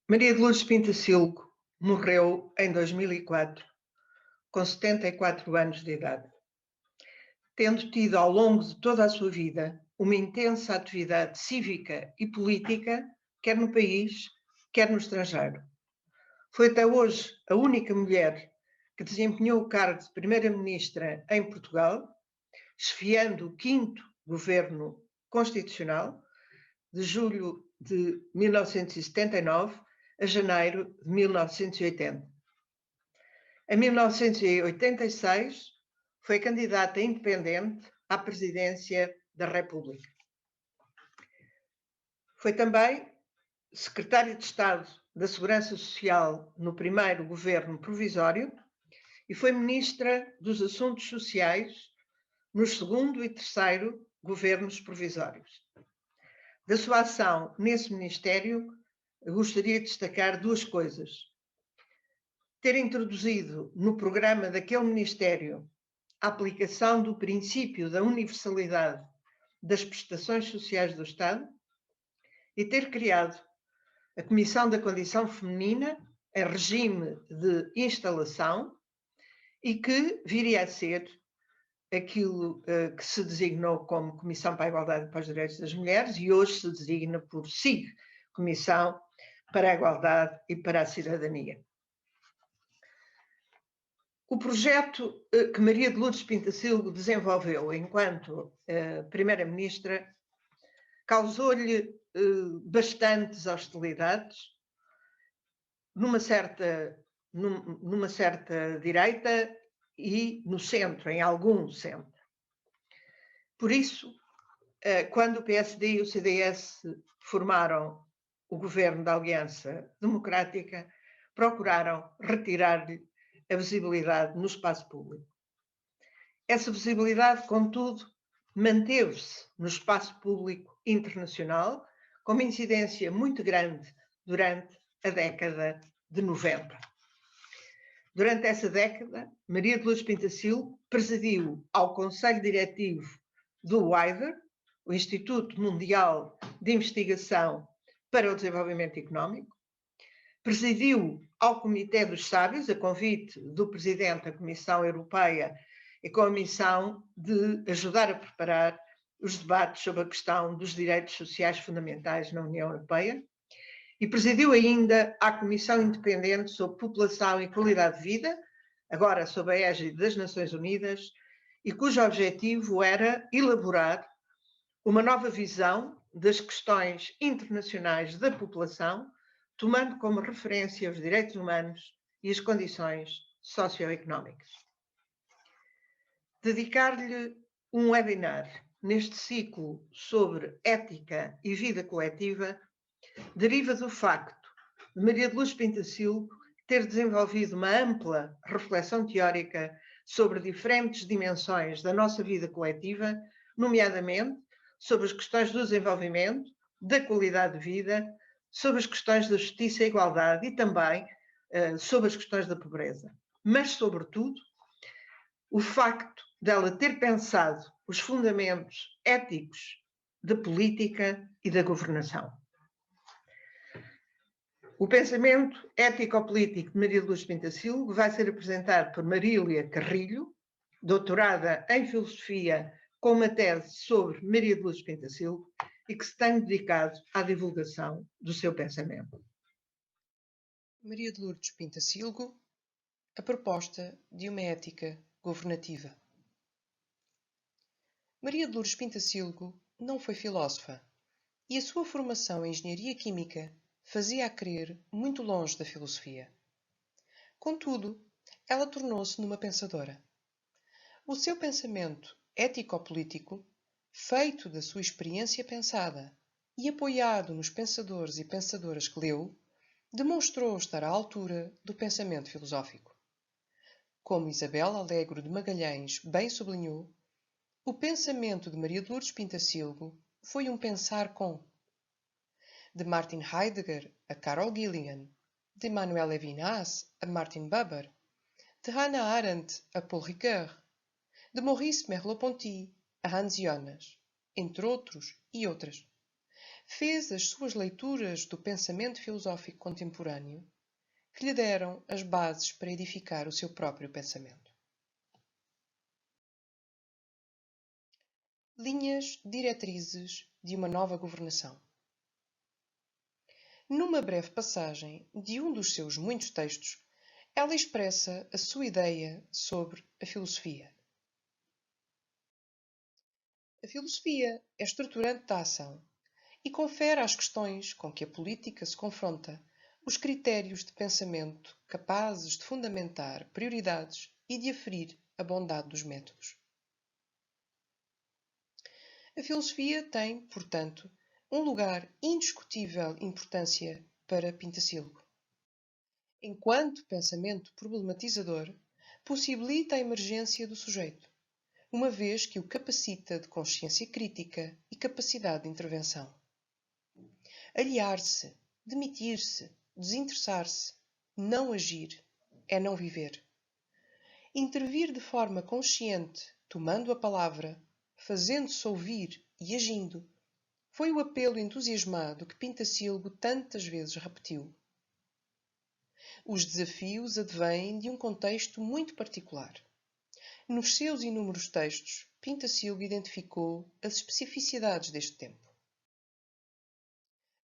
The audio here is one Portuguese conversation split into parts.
Maria de Lourdes Pintacilgo morreu em 2004, com 74 anos de idade. Tendo tido ao longo de toda a sua vida uma intensa atividade cívica e política, quer no país, quer no estrangeiro. Foi até hoje a única mulher que desempenhou o cargo de Primeira-Ministra em Portugal, chefiando o 5º Governo Constitucional, de julho de 1979 a janeiro de 1980. Em 1986, foi candidata independente à presidência da República. Foi também secretária de Estado da Segurança Social no primeiro governo provisório e foi ministra dos Assuntos Sociais nos segundo e terceiro governos provisórios. Da sua ação nesse ministério, gostaria de destacar duas coisas. Ter introduzido no programa daquele ministério a aplicação do princípio da universalidade das prestações sociais do Estado e ter criado a Comissão da Condição Feminina em regime de instalação e que viria a ser aquilo que se designou como Comissão para a Igualdade e para os Direitos das Mulheres e hoje se designa por SIG, Comissão para a Igualdade e para a Cidadania. O projeto que Maria de Lourdes Pintacilgo desenvolveu enquanto Primeira-Ministra causou-lhe bastantes hostilidades numa certa direita e no centro, em algum centro. Por isso, quando o PSD e o CDS formaram o governo da Aliança Democrática, procuraram retirar-lhe a visibilidade no espaço público. Essa visibilidade, contudo, manteve-se no espaço público internacional, com uma incidência muito grande durante a década de 90. Durante essa década, Maria de Lourdes Pintacilgo presidiu ao Conselho Diretivo do WIDER, o Instituto Mundial de Investigação para o Desenvolvimento Económico, presidiu ao Comitê dos Sábios, a convite do Presidente da Comissão Europeia e com a missão de ajudar a preparar os debates sobre a questão dos direitos sociais fundamentais na União Europeia, e presidiu ainda à Comissão Independente sobre População e Qualidade de Vida, agora sob a égide das Nações Unidas, e cujo objetivo era elaborar uma nova visão das questões internacionais da população, tomando como referência os direitos humanos e as condições socioeconómicas. Dedicar-lhe um webinar neste ciclo sobre ética e vida coletiva deriva do facto de Maria de Lourdes Pintacilgo ter desenvolvido uma ampla reflexão teórica sobre diferentes dimensões da nossa vida coletiva, nomeadamente sobre as questões do desenvolvimento, da qualidade de vida, sobre as questões da justiça e igualdade e também sobre as questões da pobreza. Mas, sobretudo, o facto dela ter pensado os fundamentos éticos da política e da governação. O pensamento ético-político de Maria de Lourdes Pintacilgo vai ser apresentado por Marília Carrilho, doutorada em Filosofia, com uma tese sobre Maria de Lourdes Pintacilgo e que se tem dedicado à divulgação do seu pensamento. Maria de Lourdes Pintacilgo, a proposta de uma ética governativa. Maria de Lourdes Pintacilgo não foi filósofa e a sua formação em engenharia química fazia-a crer muito longe da filosofia. Contudo, ela tornou-se numa pensadora. O seu pensamento ético-político, feito da sua experiência pensada e apoiado nos pensadores e pensadoras que leu, demonstrou estar à altura do pensamento filosófico. Como Isabel Alegro de Magalhães bem sublinhou, o pensamento de Maria de Lourdes Pintacilgo foi um pensar com. De Martin Heidegger a Carol Gilligan, de Emmanuel Levinas a Martin Buber, de Hannah Arendt a Paul Ricoeur, de Maurice Merleau-Ponty a Hans Jonas, entre outros e outras. fez as suas leituras do pensamento filosófico contemporâneo que lhe deram as bases para edificar o seu próprio pensamento. Linhas diretrizes de uma nova governação. Numa breve passagem de um dos seus muitos textos, ela expressa a sua ideia sobre a filosofia. A filosofia é estruturante da ação e confere às questões com que a política se confronta os critérios de pensamento capazes de fundamentar prioridades e de aferir a bondade dos métodos. A filosofia tem, portanto, um lugar indiscutível importância para Pintacílgo. Enquanto pensamento problematizador, possibilita a emergência do sujeito, uma vez que o capacita de consciência crítica e capacidade de intervenção. Aliar-se, demitir-se, desinteressar-se, não agir, é não viver. Intervir de forma consciente, tomando a palavra, fazendo-se ouvir e agindo, foi o apelo entusiasmado que Pintacílgo tantas vezes repetiu. Os desafios advêm de um contexto muito particular. Nos seus inúmeros textos, Pintacílgo identificou as especificidades deste tempo.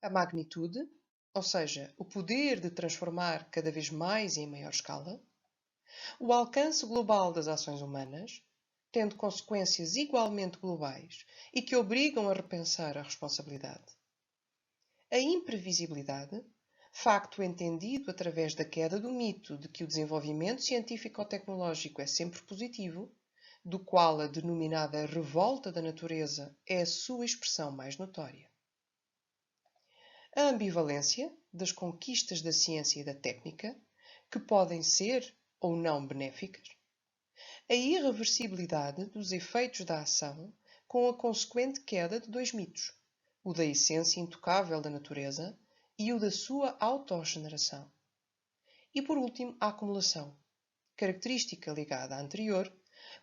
A magnitude, ou seja, o poder de transformar cada vez mais e em maior escala, o alcance global das ações humanas, tendo consequências igualmente globais e que obrigam a repensar a responsabilidade. A imprevisibilidade, facto entendido através da queda do mito de que o desenvolvimento científico-tecnológico é sempre positivo, do qual a denominada revolta da natureza é a sua expressão mais notória. A ambivalência das conquistas da ciência e da técnica, que podem ser ou não benéficas, a irreversibilidade dos efeitos da ação com a consequente queda de dois mitos, o da essência intocável da natureza e o da sua autogeneração. E por último, a acumulação, característica ligada à anterior,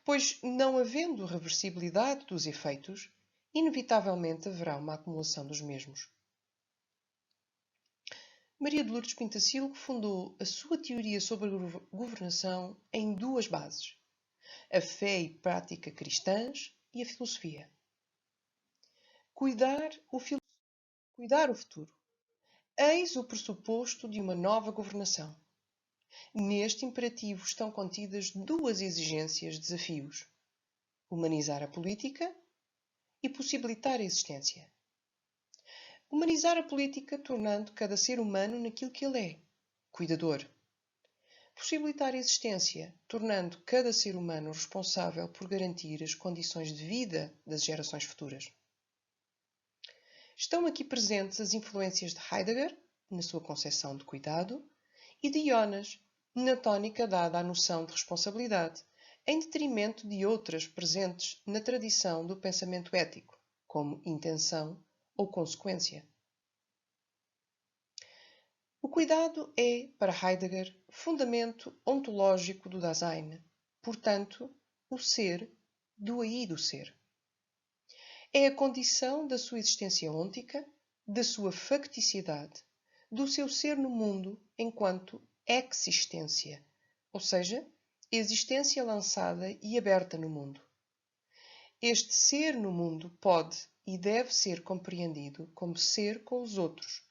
pois não havendo reversibilidade dos efeitos, inevitavelmente haverá uma acumulação dos mesmos. Maria de Lourdes Pintacílgo fundou a sua teoria sobre a governação em duas bases: a fé e prática cristãs e a filosofia. Cuidar o futuro. Eis o pressuposto de uma nova governação. Neste imperativo estão contidas duas exigências, desafios: humanizar a política e possibilitar a existência. Humanizar a política, tornando cada ser humano naquilo que ele é, cuidador. Possibilitar a existência, tornando cada ser humano responsável por garantir as condições de vida das gerações futuras. Estão aqui presentes as influências de Heidegger, na sua concepção de cuidado, e de Jonas, na tónica dada à noção de responsabilidade, em detrimento de outras presentes na tradição do pensamento ético, como intenção ou consequência. O cuidado é, para Heidegger, fundamento ontológico do Dasein, portanto, o ser do aí do ser. É a condição da sua existência ôntica, da sua facticidade, do seu ser no mundo enquanto existência, ou seja, existência lançada e aberta no mundo. Este ser no mundo pode e deve ser compreendido como ser com os outros,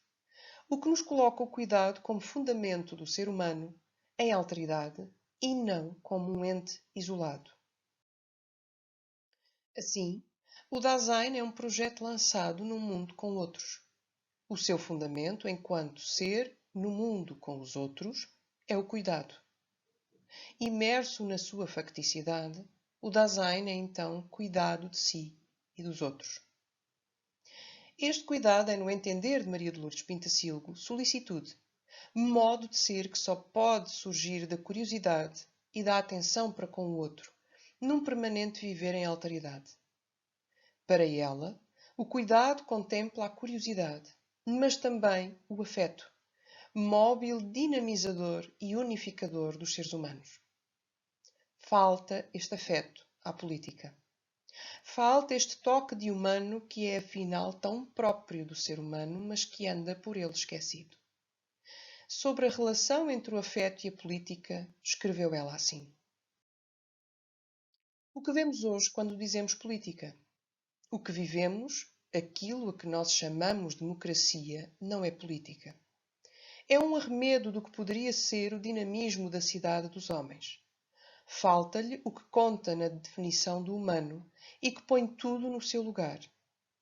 o que nos coloca o cuidado como fundamento do ser humano em alteridade e não como um ente isolado. Assim, o Dasein é um projeto lançado num mundo com outros. O seu fundamento enquanto ser no mundo com os outros é o cuidado. Imerso na sua facticidade, o Dasein é então cuidado de si e dos outros. Este cuidado é, no entender de Maria de Lourdes Pintacílgo, solicitude, modo de ser que só pode surgir da curiosidade e da atenção para com o outro, num permanente viver em alteridade. Para ela, o cuidado contempla a curiosidade, mas também o afeto, móvel dinamizador e unificador dos seres humanos. Falta este afeto à política. Falta este toque de humano que é afinal tão próprio do ser humano, mas que anda por ele esquecido. Sobre a relação entre o afeto e a política, escreveu ela assim: o que vemos hoje quando dizemos política? O que vivemos, aquilo a que nós chamamos democracia, não é política. É um arremedo do que poderia ser o dinamismo da cidade dos homens. Falta-lhe o que conta na definição do humano e que põe tudo no seu lugar: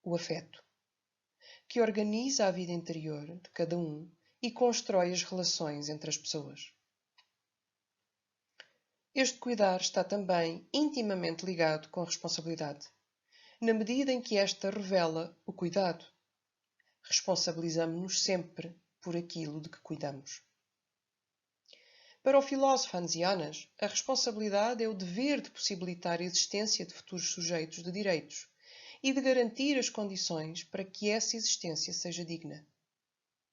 o afeto, que organiza a vida interior de cada um e constrói as relações entre as pessoas. Este cuidar está também intimamente ligado com a responsabilidade, na medida em que esta revela o cuidado. Responsabilizamo-nos sempre por aquilo de que cuidamos. Para o filósofo Hans Jonas, a responsabilidade é o dever de possibilitar a existência de futuros sujeitos de direitos e de garantir as condições para que essa existência seja digna.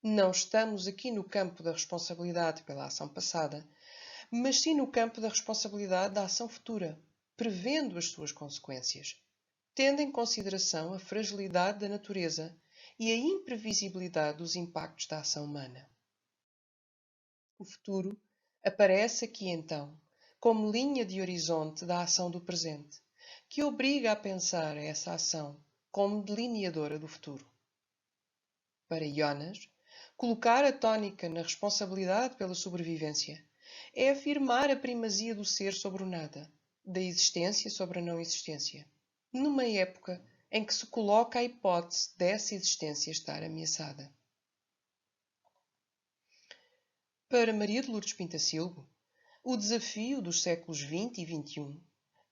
Não estamos aqui no campo da responsabilidade pela ação passada, mas sim no campo da responsabilidade da ação futura, prevendo as suas consequências, tendo em consideração a fragilidade da natureza e a imprevisibilidade dos impactos da ação humana. O futuro aparece aqui então, como linha de horizonte da ação do presente, que obriga a pensar essa ação como delineadora do futuro. Para Jonas, colocar a tónica na responsabilidade pela sobrevivência é afirmar a primazia do ser sobre o nada, da existência sobre a não existência, numa época em que se coloca a hipótese dessa existência estar ameaçada. Para Maria de Lourdes Pintacilgo, o desafio dos séculos XX e XXI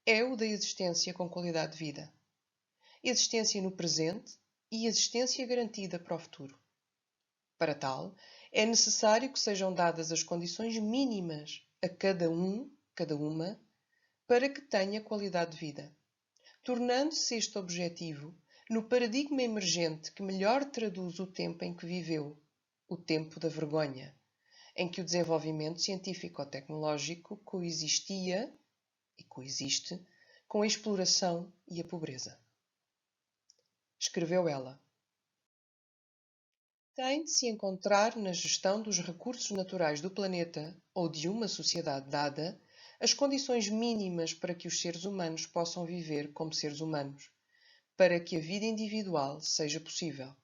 é o da existência com qualidade de vida. Existência no presente e existência garantida para o futuro. Para tal, é necessário que sejam dadas as condições mínimas a cada um, cada uma, para que tenha qualidade de vida, tornando-se este objetivo no paradigma emergente que melhor traduz o tempo em que viveu, o tempo da vergonha, em que o desenvolvimento científico-tecnológico coexistia e coexiste com a exploração e a pobreza. Escreveu ela: tem de se encontrar na gestão dos recursos naturais do planeta ou de uma sociedade dada as condições mínimas para que os seres humanos possam viver como seres humanos, para que a vida individual seja possível.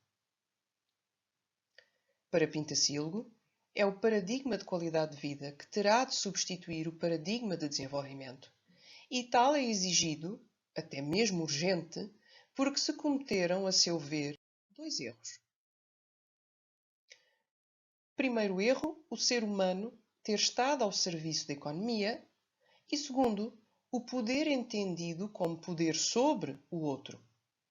Para Pintacilgo, é o paradigma de qualidade de vida que terá de substituir o paradigma de desenvolvimento. E tal é exigido, até mesmo urgente, porque se cometeram, a seu ver, dois erros. Primeiro erro, o ser humano ter estado ao serviço da economia, e segundo, o poder entendido como poder sobre o outro,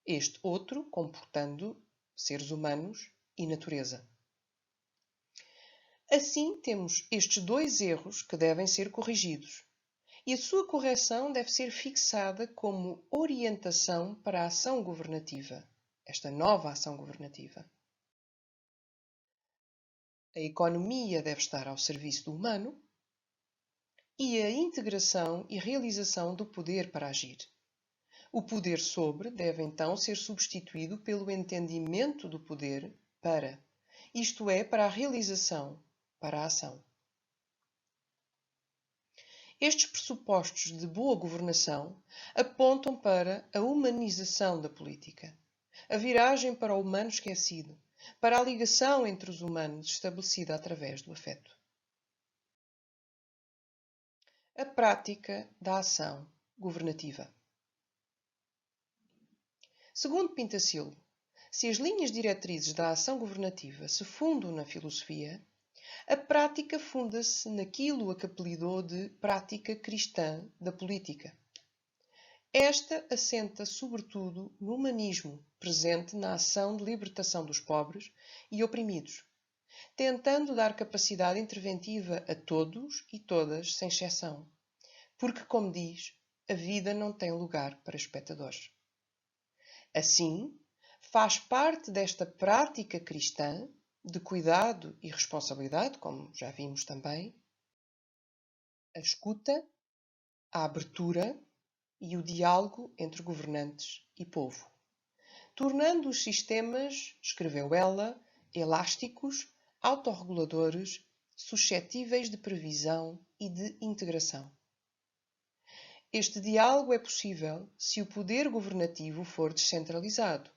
este outro comportando seres humanos e natureza. Assim, temos estes dois erros que devem ser corrigidos, e a sua correção deve ser fixada como orientação para a ação governativa, esta nova ação governativa. A economia deve estar ao serviço do humano e a integração e realização do poder para agir. O poder sobre deve então ser substituído pelo entendimento do poder para, isto é, para a realização, para a ação. Estes pressupostos de boa governação apontam para a humanização da política, a viragem para o humano esquecido, para a ligação entre os humanos estabelecida através do afeto. A prática da ação governativa. Segundo Pintacilgo, se as linhas diretrizes da ação governativa se fundam na filosofia, a prática funda-se naquilo a que apelidou de prática cristã da política. Esta assenta sobretudo no humanismo presente na ação de libertação dos pobres e oprimidos, tentando dar capacidade interventiva a todos e todas, sem exceção, porque, como diz, a vida não tem lugar para espectadores. Assim, faz parte desta prática cristã de cuidado e responsabilidade, como já vimos também, a escuta, a abertura, e o diálogo entre governantes e povo, tornando os sistemas, escreveu ela, elásticos, autorreguladores, suscetíveis de previsão e de integração. Este diálogo é possível se o poder governativo for descentralizado,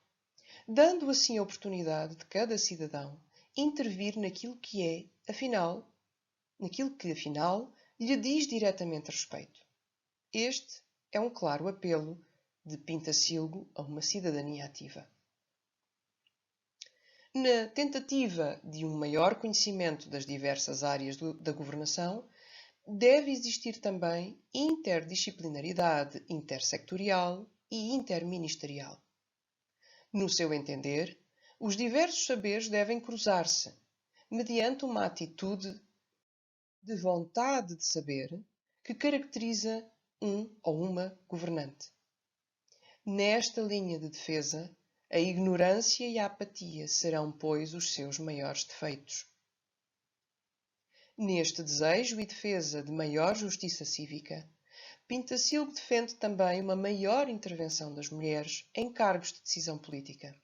dando assim a oportunidade de cada cidadão intervir naquilo que afinal, lhe diz diretamente respeito. Este é um claro apelo de Pintacilgo a uma cidadania ativa. Na tentativa de um maior conhecimento das diversas áreas da governação, deve existir também interdisciplinaridade intersectorial e interministerial. No seu entender, os diversos saberes devem cruzar-se, mediante uma atitude de vontade de saber que caracteriza um ou uma governante. Nesta linha de defesa, a ignorância e a apatia serão, pois, os seus maiores defeitos. Neste desejo e defesa de maior justiça cívica, Pintacilgo defende também uma maior intervenção das mulheres em cargos de decisão política.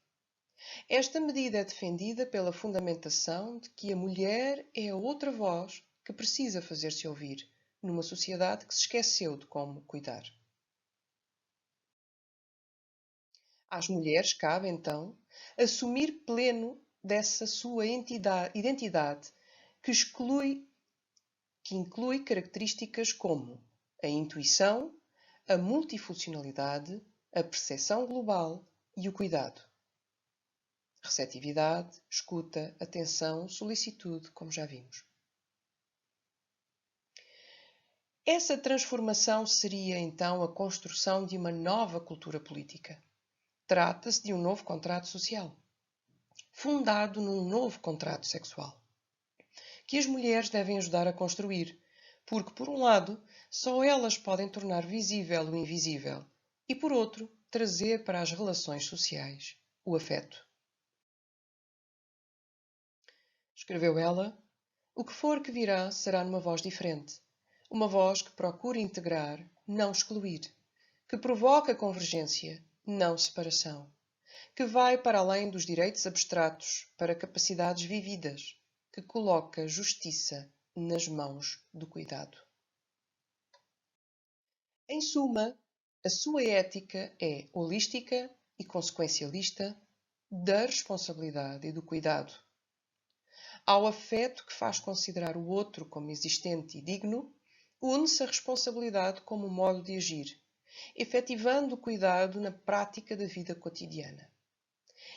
Esta medida é defendida pela fundamentação de que a mulher é a outra voz que precisa fazer-se ouvir numa sociedade que se esqueceu de como cuidar. Às mulheres cabe, então, assumir pleno dessa sua identidade que inclui características como a intuição, a multifuncionalidade, a percepção global e o cuidado. Receptividade, escuta, atenção, solicitude, como já vimos. Essa transformação seria, então, a construção de uma nova cultura política. Trata-se de um novo contrato social, fundado num novo contrato sexual, que as mulheres devem ajudar a construir, porque, por um lado, só elas podem tornar visível o invisível e, por outro, trazer para as relações sociais o afeto. Escreveu ela, o que for que virá será numa voz diferente, uma voz que procura integrar, não excluir, que provoca convergência, não separação, que vai para além dos direitos abstratos para capacidades vividas, que coloca justiça nas mãos do cuidado. Em suma, a sua ética é holística e consequencialista da responsabilidade e do cuidado. Ao afeto que faz considerar o outro como existente e digno, une-se a responsabilidade como modo de agir, efetivando o cuidado na prática da vida cotidiana.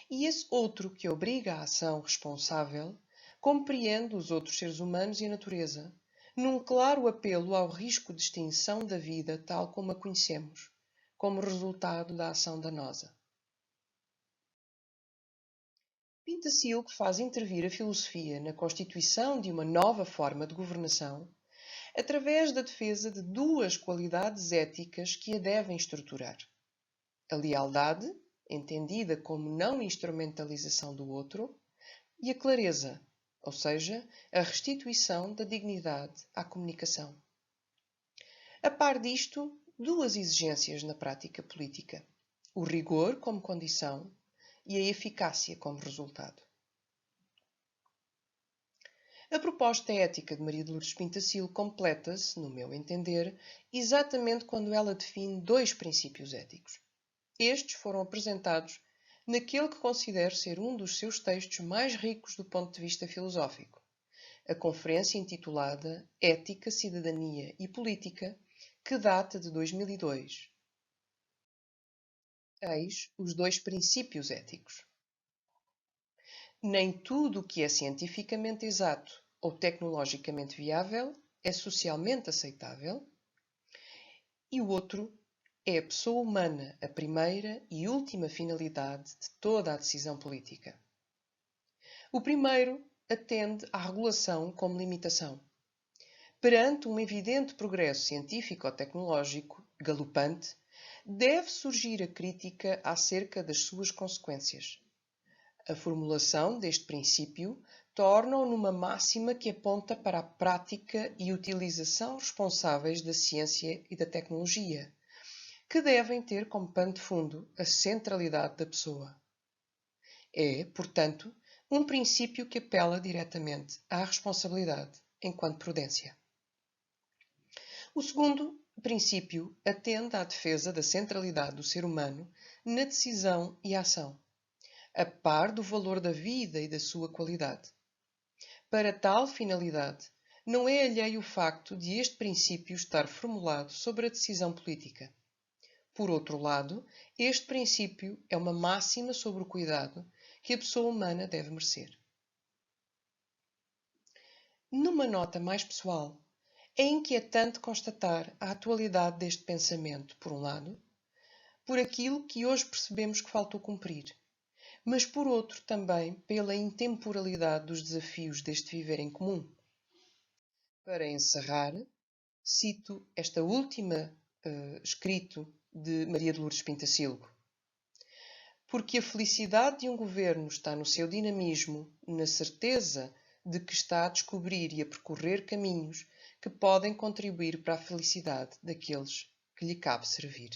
E esse outro que obriga à ação responsável compreende os outros seres humanos e a natureza, num claro apelo ao risco de extinção da vida tal como a conhecemos, como resultado da ação danosa. Pintacilgo faz intervir a filosofia na constituição de uma nova forma de governação através da defesa de duas qualidades éticas que a devem estruturar: a lealdade, entendida como não instrumentalização do outro, e a clareza, ou seja, a restituição da dignidade à comunicação. A par disto, duas exigências na prática política: o rigor como condição e a eficácia como resultado. A proposta ética de Maria de Lourdes Pintacilgo completa-se, no meu entender, exatamente quando ela define dois princípios éticos. Estes foram apresentados naquele que considero ser um dos seus textos mais ricos do ponto de vista filosófico, a conferência intitulada Ética, Cidadania e Política, que data de 2002. Eis os dois princípios éticos. Nem tudo o que é cientificamente exato ou tecnologicamente viável é socialmente aceitável. E o outro é a pessoa humana a primeira e última finalidade de toda a decisão política. O primeiro atende à regulação como limitação. Perante um evidente progresso científico-tecnológico galopante, deve surgir a crítica acerca das suas consequências. A formulação deste princípio torna-o numa máxima que aponta para a prática e utilização responsáveis da ciência e da tecnologia, que devem ter como pano de fundo a centralidade da pessoa. É, portanto, um princípio que apela diretamente à responsabilidade enquanto prudência. O segundo princípio atende à defesa da centralidade do ser humano na decisão e ação, a par do valor da vida e da sua qualidade. Para tal finalidade, não é alheio o facto de este princípio estar formulado sobre a decisão política. Por outro lado, este princípio é uma máxima sobre o cuidado que a pessoa humana deve merecer. Numa nota mais pessoal, é inquietante constatar a atualidade deste pensamento, por um lado, por aquilo que hoje percebemos que faltou cumprir, mas por outro também pela intemporalidade dos desafios deste viver em comum. Para encerrar, cito esta última escrito de Maria de Lourdes Pintacilgo. Porque a felicidade de um governo está no seu dinamismo, na certeza de que está a descobrir e a percorrer caminhos que podem contribuir para a felicidade daqueles que lhe cabe servir.